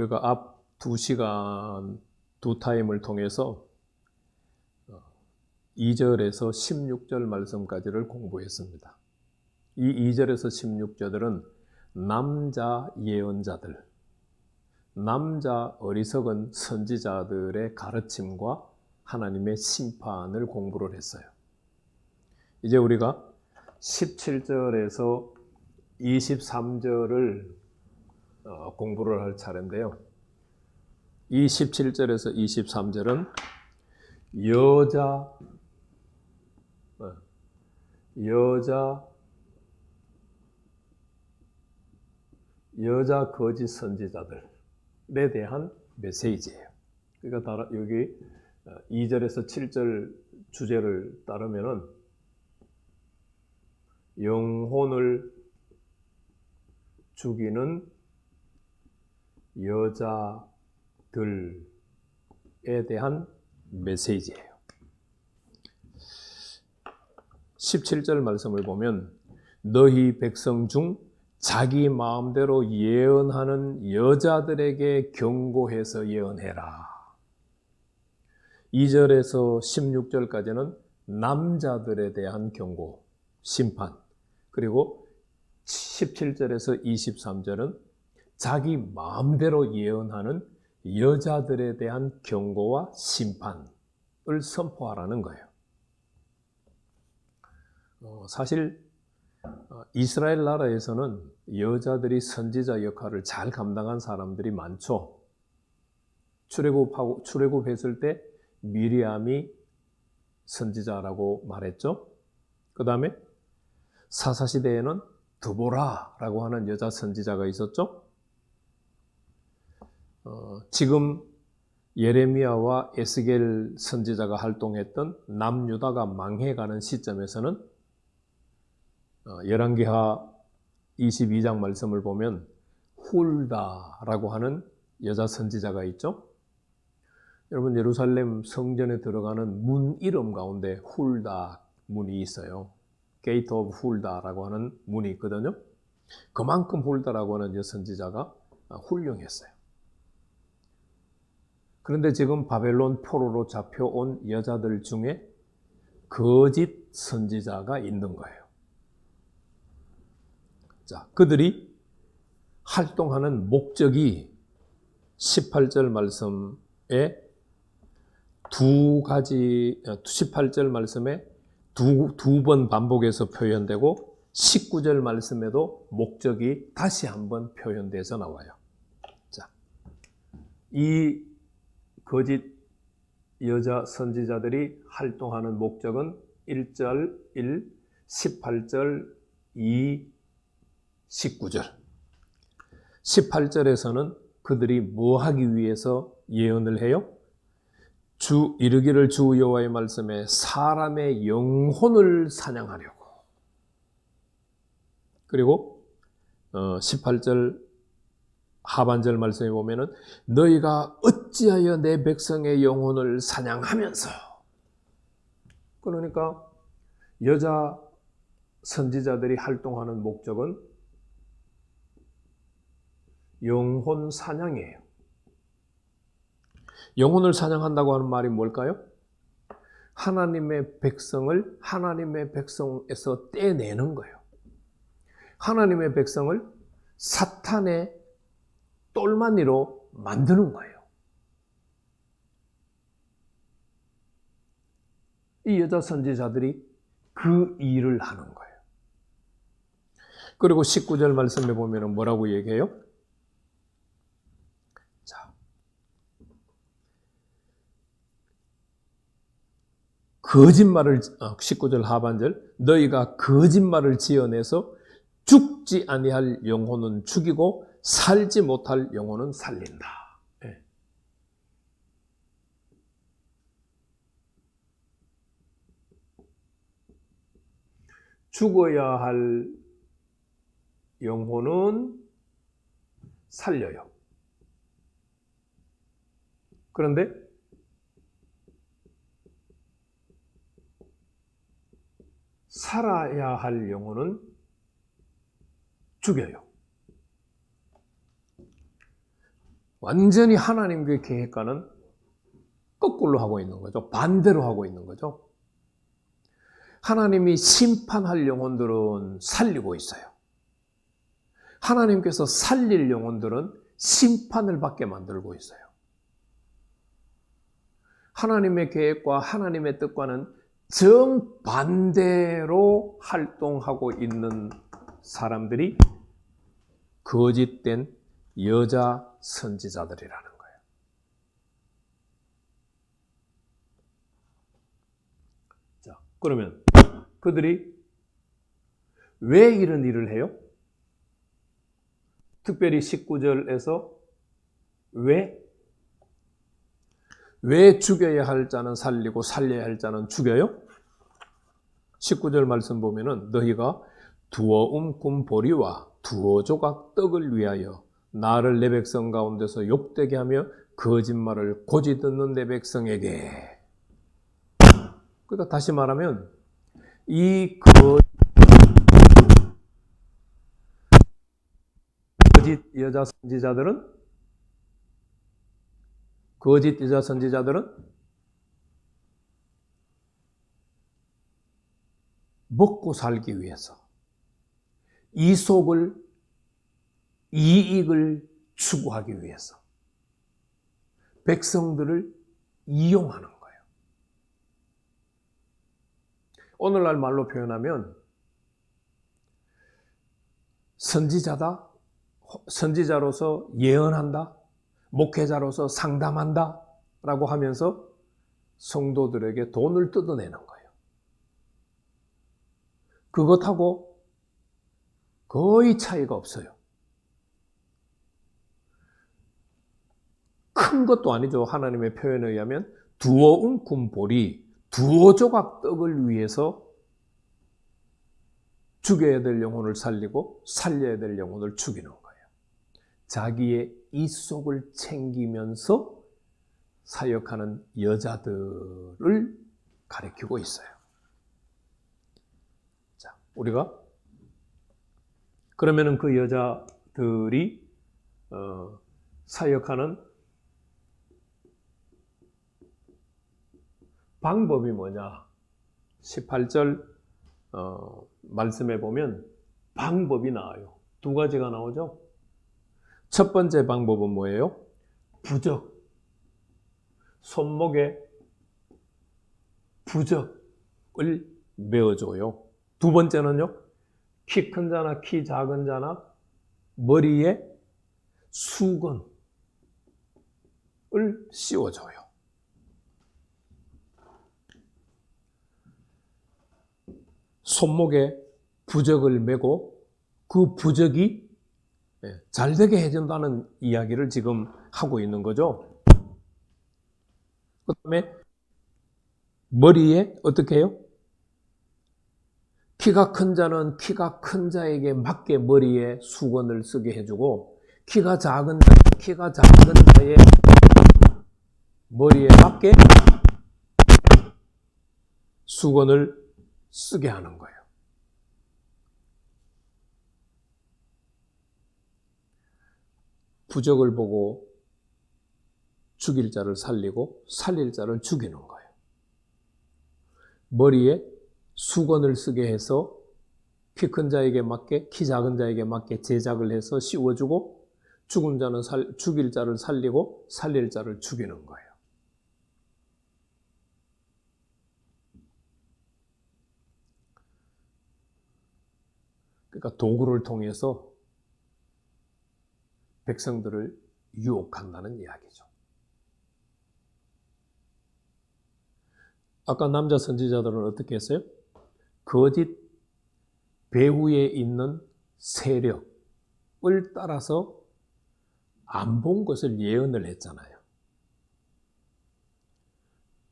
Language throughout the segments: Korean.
우리가 앞 2시간 두 타임을 통해서 2절에서 16절 말씀까지를 공부했습니다. 이 2절에서 16절은 남자 예언자들, 남자 어리석은 선지자들의 가르침과 하나님의 심판을 공부를 했어요. 이제 우리가 17절에서 23절을 공부를 할 차례인데요. 이 17절에서 23절은 여자 거짓 선지자들에 대한 메시지예요. 그러니까 여기 2절에서 7절 주제를 따르면은 영혼을 죽이는 여자들에 대한 메시지예요. 17절 말씀을 보면 너희 백성 중 자기 마음대로 예언하는 여자들에게 경고해서 예언해라. 2절에서 16절까지는 남자들에 대한 경고, 심판. 그리고 17절에서 23절은 자기 마음대로 예언하는 여자들에 대한 경고와 심판을 선포하라는 거예요. 사실 이스라엘 나라에서는 여자들이 선지자 역할을 잘 감당한 사람들이 많죠. 출애굽했을 때 미리암이 선지자라고 말했죠. 그 다음에 사사시대에는 드보라라고 하는 여자 선지자가 있었죠. 지금 예레미야와 에스겔 선지자가 활동했던 남유다가 망해가는 시점에서는 열왕기하 22장 말씀을 보면 훌다라고 하는 여자 선지자가 있죠. 여러분, 예루살렘 성전에 들어가는 문 이름 가운데 훌다 문이 있어요. Gate of 훌다라고 하는 문이 있거든요. 그만큼 훌다라고 하는 선지자가 훌륭했어요. 그런데 지금 바벨론 포로로 잡혀온 여자들 중에 거짓 선지자가 있는 거예요. 자, 그들이 활동하는 목적이 18절 말씀에 18절 말씀에 두 번 반복해서 표현되고 19절 말씀에도 목적이 다시 한번 표현돼서 나와요. 자, 이 거짓 여자 선지자들이 활동하는 목적은 1절 1, 18절 2, 19절. 18절에서는 그들이 뭐 하기 위해서 예언을 해요? 이르기를 주 여호와의 말씀에 사람의 영혼을 사냥하려고. 그리고 18절 하반절 말씀에 보면은 너희가 어찌하여 내 백성의 영혼을 사냥하면서. 그러니까 여자 선지자들이 활동하는 목적은 영혼 사냥이에요. 영혼을 사냥한다고 하는 말이 뭘까요? 하나님의 백성을 하나님의 백성에서 떼내는 거예요. 하나님의 백성을 사탄의 똘마니로 만드는 거예요. 이 여자 선지자들이 그 일을 하는 거예요. 그리고 19절 말씀에 보면 뭐라고 얘기해요? 자, 거짓말을 19절 하반절 너희가 거짓말을 지어내서 죽지 아니할 영혼은 죽이고 살지 못할 영혼은 살린다. 네. 죽어야 할 영혼은 살려요. 그런데 살아야 할 영혼은 죽여요. 완전히 하나님의 계획과는 거꾸로 하고 있는 거죠. 반대로 하고 있는 거죠. 하나님이 심판할 영혼들은 살리고 있어요. 하나님께서 살릴 영혼들은 심판을 받게 만들고 있어요. 하나님의 계획과 하나님의 뜻과는 정반대로 활동하고 있는 사람들이 거짓된 여자 선지자들이라는 거예요. 자, 그러면 그들이 왜 이런 일을 해요? 특별히 19절에서 왜 죽여야 할 자는 살리고 살려야 할 자는 죽여요? 19절 말씀 보면은 너희가 두어 움꾼 보리와 두어 조각 떡을 위하여 나를 내 백성 가운데서 욕되게 하며 거짓말을 고지 듣는 내 백성에게. 그러니까 다시 말하면 이 거짓 여자 선지자들은 먹고 살기 위해서 이익을 추구하기 위해서 백성들을 이용하는 거예요. 오늘날 말로 표현하면 선지자로서 예언한다, 목회자로서 상담한다 라고 하면서 성도들에게 돈을 뜯어내는 거예요. 그것하고 거의 차이가 없어요. 큰 것도 아니죠. 하나님의 표현에 의하면 두어 움큼 보리, 두어 조각 떡을 위해서 죽여야 될 영혼을 살리고 살려야 될 영혼을 죽이는 거예요. 자기의 이속을 챙기면서 사역하는 여자들을 가리키고 있어요. 자, 우리가 그러면은 그 여자들이 사역하는 방법이 뭐냐? 18절 말씀에 보면 방법이 나와요. 두 가지가 나오죠. 첫 번째 방법은 뭐예요? 부적. 손목에 부적을 메어줘요. 두 번째는요, 키 큰 자나 키 작은 자나 머리에 수건을 씌워줘요. 손목에 부적을 메고 그 부적이 잘 되게 해준다는 이야기를 지금 하고 있는 거죠. 그 다음에 머리에 어떻게 해요? 키가 큰 자는 키가 큰 자에게 맞게 머리에 수건을 쓰게 해주고 키가 작은 자의 머리에 맞게 수건을 쓰게 하는 거예요. 부적을 보고 죽일 자를 살리고 살릴 자를 죽이는 거예요. 머리에 수건을 쓰게 해서 키 큰 자에게 맞게 키 작은 자에게 맞게 제작을 해서 씌워주고 죽일 자를 살리고 살릴 자를 죽이는 거예요. 그러니까 도구를 통해서 백성들을 유혹한다는 이야기죠. 아까 남자 선지자들은 어떻게 했어요? 거짓 배후에 있는 세력을 따라서 안 본 것을 예언을 했잖아요.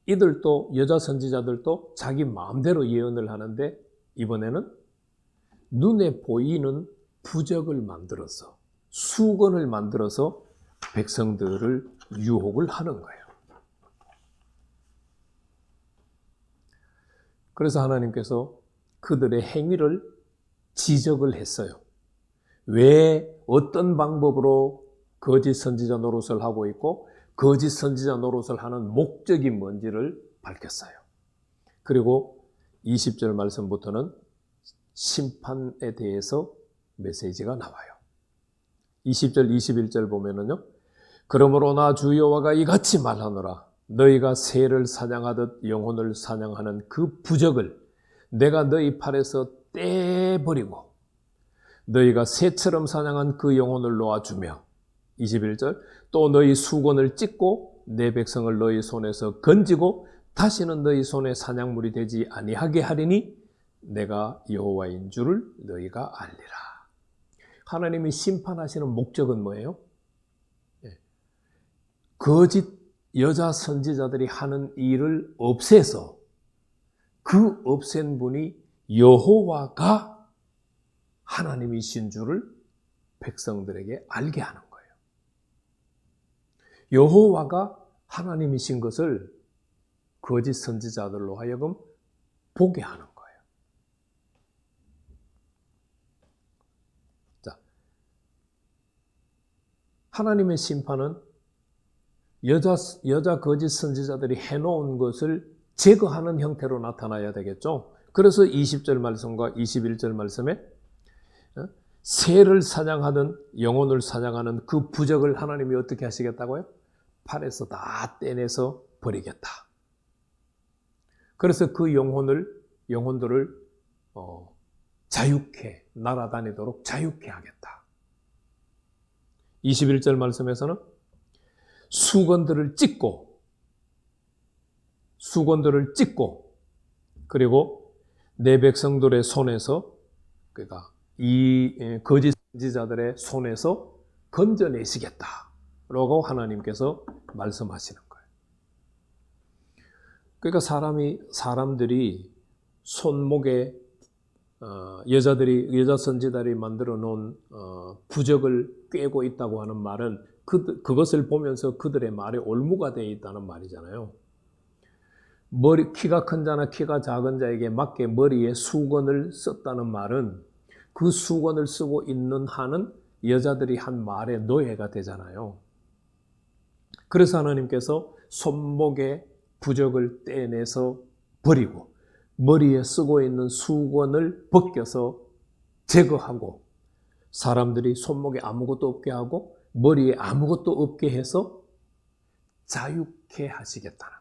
이들도 여자 선지자들도 자기 마음대로 예언을 하는데 이번에는 눈에 보이는 부적을 만들어서 수건을 만들어서 백성들을 유혹을 하는 거예요. 그래서 하나님께서 그들의 행위를 지적을 했어요. 왜 어떤 방법으로 거짓 선지자 노릇을 하고 있고 거짓 선지자 노릇을 하는 목적이 뭔지를 밝혔어요. 그리고 20절 말씀부터는 심판에 대해서 메시지가 나와요. 20절, 21절 보면은요. 그러므로 나 주 여호와가 이같이 말하노라. 너희가 새를 사냥하듯 영혼을 사냥하는 그 부적을 내가 너희 팔에서 떼버리고 너희가 새처럼 사냥한 그 영혼을 놓아주며 21절 또 너희 수건을 찢고 내 백성을 너희 손에서 건지고 다시는 너희 손에 사냥물이 되지 아니하게 하리니 내가 여호와인 줄을 너희가 알리라. 하나님이 심판하시는 목적은 뭐예요? 거짓 여자 선지자들이 하는 일을 없애서 그 없앤 분이 여호와가 하나님이신 줄을 백성들에게 알게 하는 거예요. 여호와가 하나님이신 것을 거짓 선지자들로 하여금 보게 하는 거예요. 자, 하나님의 심판은 여자 거짓 선지자들이 해놓은 것을 제거하는 형태로 나타나야 되겠죠. 그래서 20절 말씀과 21절 말씀에 새를 사냥하든 영혼을 사냥하는 그 부적을 하나님이 어떻게 하시겠다고요? 팔에서 다 떼내서 버리겠다. 그래서 그 영혼들을 자유케 날아다니도록 자유케 하겠다. 21절 말씀에서는 수건들을 찢고 그리고 내 백성들의 손에서 그러니까 이 거짓 선지자들의 손에서 건져내시겠다라고 하나님께서 말씀하시는 거예요. 그러니까 사람들이 손목에 여자 선지자들이 만들어 놓은 부적을 꿰고 있다고 하는 말은 그것을 보면서 그들의 말에 올무가 되어 있다는 말이잖아요. 키가 큰 자나 키가 작은 자에게 맞게 머리에 수건을 썼다는 말은 그 수건을 쓰고 있는 한은 여자들이 한 말의 노예가 되잖아요. 그래서 하나님께서 손목에 부적을 떼내서 버리고 머리에 쓰고 있는 수건을 벗겨서 제거하고 사람들이 손목에 아무것도 없게 하고 머리에 아무것도 없게 해서 자유케 하시겠다는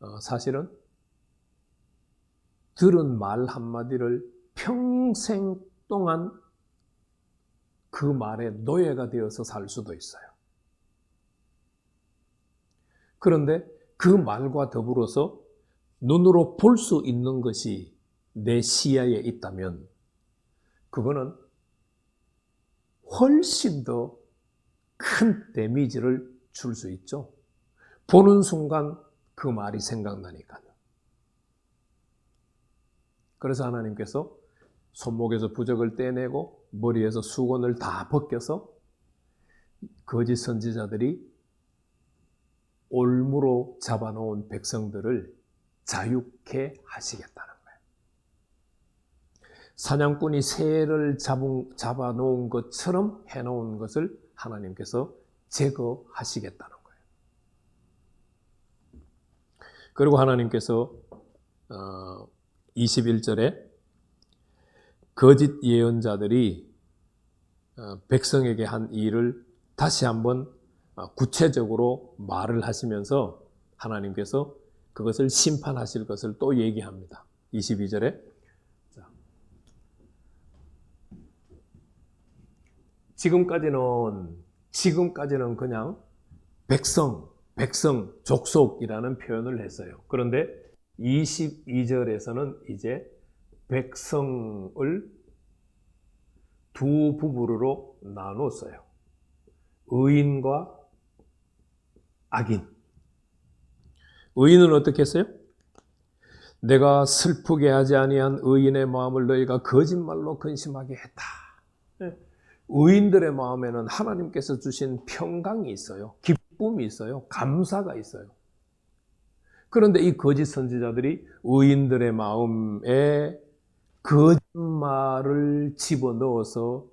거예요. 사실은 들은 말 한마디를 평생 동안 그 말에 노예가 되어서 살 수도 있어요. 그런데 그 말과 더불어서 눈으로 볼 수 있는 것이 내 시야에 있다면 그거는 훨씬 더 큰 데미지를 줄 수 있죠. 보는 순간 그 말이 생각나니까요. 그래서 하나님께서 손목에서 부적을 떼내고 머리에서 수건을 다 벗겨서 거짓 선지자들이 올무로 잡아놓은 백성들을 자유케 하시겠다는 거예요. 사냥꾼이 새를 잡아놓은 것처럼 해놓은 것을 하나님께서 제거하시겠다는 거예요. 그리고 하나님께서 21절에 거짓 예언자들이 백성에게 한 일을 다시 한번 구체적으로 말을 하시면서 하나님께서 그것을 심판하실 것을 또 얘기합니다. 22절에 지금까지는 그냥 백성, 족속이라는 표현을 했어요. 그런데 22절에서는 이제 백성을 두 부부로 나눴어요. 의인과 악인. 의인은 어떻게 했어요? 내가 슬프게 하지 아니한 의인의 마음을 너희가 거짓말로 근심하게 했다. 의인들의 마음에는 하나님께서 주신 평강이 있어요. 기쁨이 있어요. 감사가 있어요. 그런데 이 거짓 선지자들이 의인들의 마음에 거짓말을 집어넣어서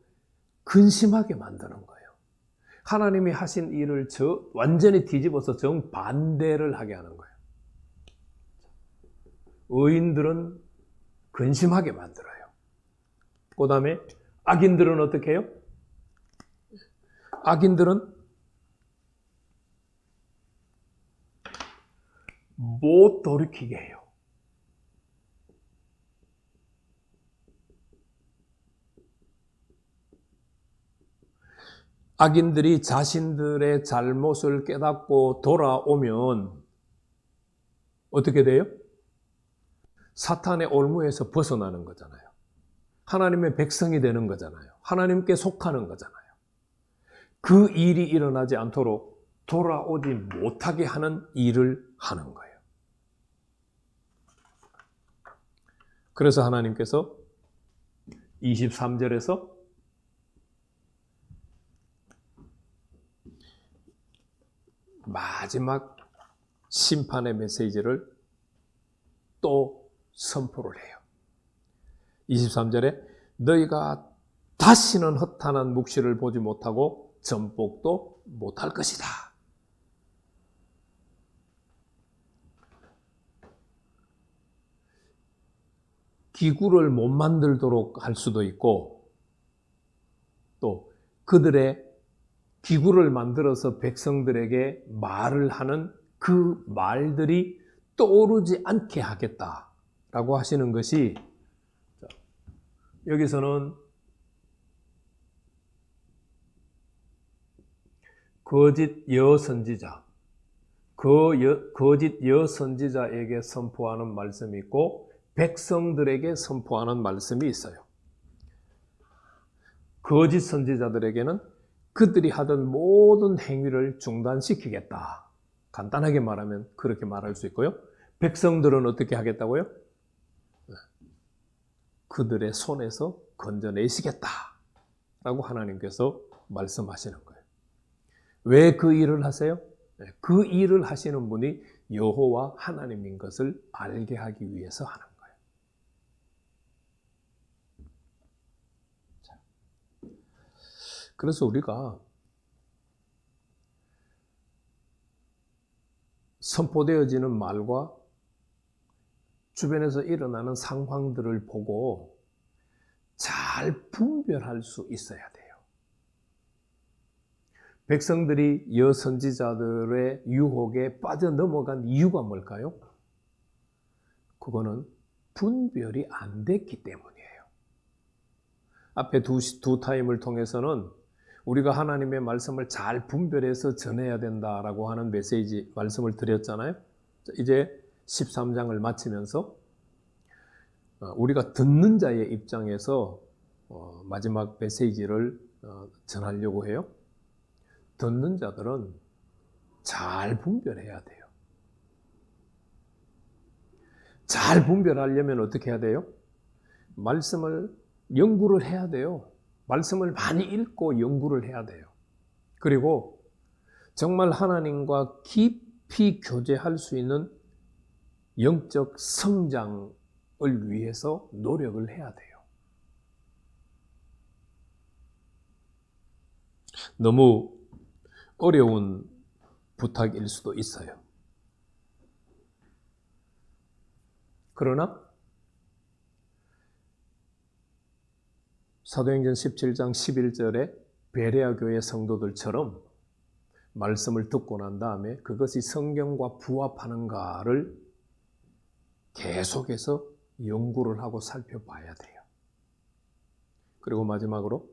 근심하게 만드는 거예요. 하나님이 하신 일을 완전히 뒤집어서 정반대를 하게 하는 거예요. 의인들은 근심하게 만들어요. 그 다음에 악인들은 어떻게 해요? 악인들은 못 돌이키게 해요. 악인들이 자신들의 잘못을 깨닫고 돌아오면 어떻게 돼요? 사탄의 올무에서 벗어나는 거잖아요. 하나님의 백성이 되는 거잖아요. 하나님께 속하는 거잖아요. 그 일이 일어나지 않도록 돌아오지 못하게 하는 일을 하는 거예요. 그래서 하나님께서 23절에서 마지막 심판의 메시지를 또 선포를 해요. 23절에 너희가 다시는 허탄한 묵시를 보지 못하고 전복도 못할 것이다. 기구를 못 만들도록 할 수도 있고 또 그들의 기구를 만들어서 백성들에게 말을 하는 그 말들이 떠오르지 않게 하겠다라고 하시는 것이 여기서는 거짓 여선지자, 거짓 여선지자에게 선포하는 말씀이 있고 백성들에게 선포하는 말씀이 있어요. 거짓 선지자들에게는 그들이 하던 모든 행위를 중단시키겠다. 간단하게 말하면 그렇게 말할 수 있고요. 백성들은 어떻게 하겠다고요? 그들의 손에서 건져내시겠다. 라고 하나님께서 말씀하시는 거예요. 왜 그 일을 하세요? 그 일을 하시는 분이 여호와 하나님인 것을 알게 하기 위해서 하는 거예요. 그래서 우리가 선포되어지는 말과 주변에서 일어나는 상황들을 보고 잘 분별할 수 있어야 돼요. 백성들이 여선지자들의 유혹에 빠져넘어간 이유가 뭘까요? 그거는 분별이 안 됐기 때문이에요. 앞에 두 타임을 통해서는 우리가 하나님의 말씀을 잘 분별해서 전해야 된다라고 하는 메시지, 말씀을 드렸잖아요. 이제 13장을 마치면서 우리가 듣는 자의 입장에서 마지막 메시지를 전하려고 해요. 듣는 자들은 잘 분별해야 돼요. 잘 분별하려면 어떻게 해야 돼요? 말씀을 연구를 해야 돼요. 말씀을 많이 읽고 연구를 해야 돼요. 그리고 정말 하나님과 깊이 교제할 수 있는 영적 성장을 위해서 노력을 해야 돼요. 너무 어려운 부탁일 수도 있어요. 그러나 사도행전 17장 11절에 베레아 교회 성도들처럼 말씀을 듣고 난 다음에 그것이 성경과 부합하는가를 계속해서 연구를 하고 살펴봐야 돼요. 그리고 마지막으로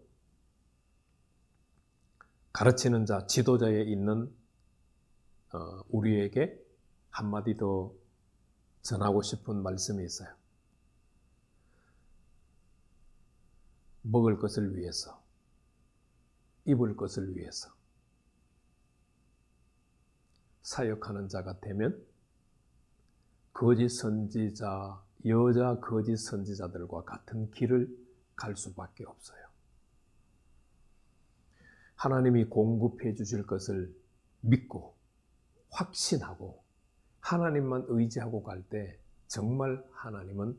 가르치는 자, 지도자에 있는 우리에게 한마디 더 전하고 싶은 말씀이 있어요. 먹을 것을 위해서, 입을 것을 위해서 사역하는 자가 되면 거짓 선지자, 여자 거짓 선지자들과 같은 길을 갈 수밖에 없어요. 하나님이 공급해 주실 것을 믿고 확신하고 하나님만 의지하고 갈 때 정말 하나님은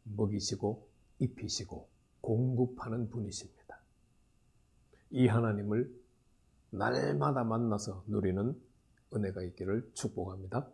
먹이시고 입히시고 공급하는 분이십니다. 이 하나님을 날마다 만나서 누리는 은혜가 있기를 축복합니다.